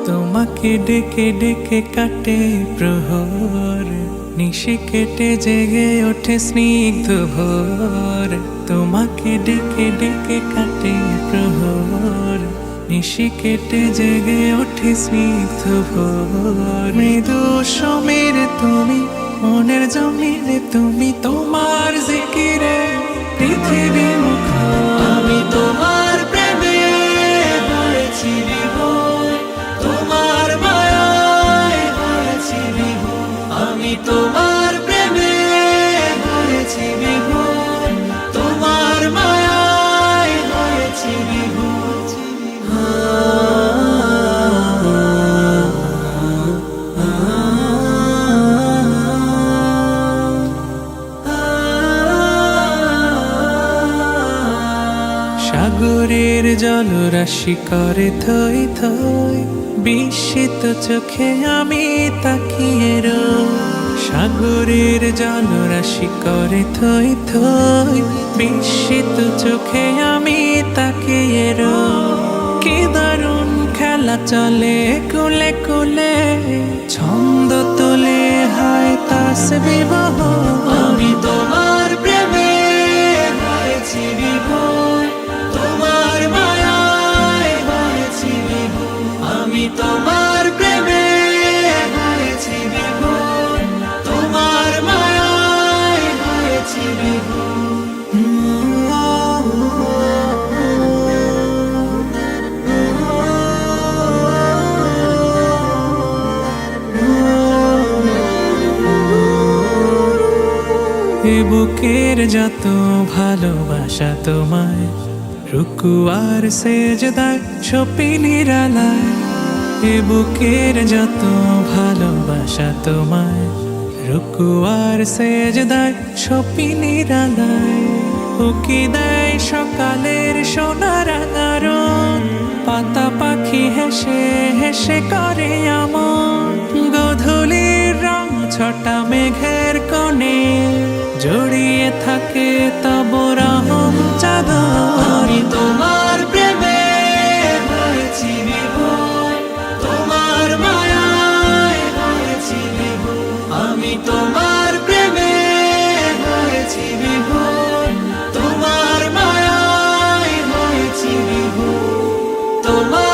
তোমাকে ডেকে ডেকে কাটে প্রহর, নিশি কেটে জেগে ওঠে স্নিগ্ধ ভোর। তোমাকে ডেকে ডেকে কাটে প্রহর, নিশি কেটে জেগে ওঠে স্নিগ্ধ ভোর। মৃদু সমীরে তুমি, মনের জমিনে তুমি, তোমার জিকিরে পৃথিবী মুখর। আমি তোমার প্রেমে হয়েছি বিভোর, তোমার মায়ায় হয়েছি বিভোর। আমি তোমার প্রেমে হয়েছি বিভোর, তোমার মায়ায় হয়েছি বিভোর। সাগরের জলরাশি করে থই থই, বিস্মিত চোখে আমি তাকিয়ে রই। সাগরের জলরাশি করে থই থই, বিস্মিত চোখে আমি তাকিয়ে রই। কি দারুণ খেলা চলে কুলে কুলে, ছন্দ তোলে হায় তাসবিহ। আমি তোমার প্রেমে হয়েছি বিভোর, তোমার মায়ায় হয়েছি বিভোর। আমি তোমার প্রেমে হয়েছি বিভোর, তোমার মায়ায় হয়েছি বিভোর। এ বুকের যত ভালোবাসা তোমায়, রুকু আর সেজদায় সপি নিরালায়। এ বুকের যত ভালোবাসা তোমায়, রুকু আর সেজদায় সপি নিরালায়। উকি দেয় সকালের সোনার আঙারণ, পাতা পাখি হেসে হেসে করে আমন। গধূলির রং ছটা মেঘের কোণে, জড়িয়ে থাকে তব রহম চাদর। আমি তোমার প্রেমে হয়েছি বিভোর, তোমার মায়ায় হয়েছি বিভোর। আমি তোমার প্রেমে হয়েছি বিভোর, তোমার মায়ায় হয়েছি বিভোর। তোমার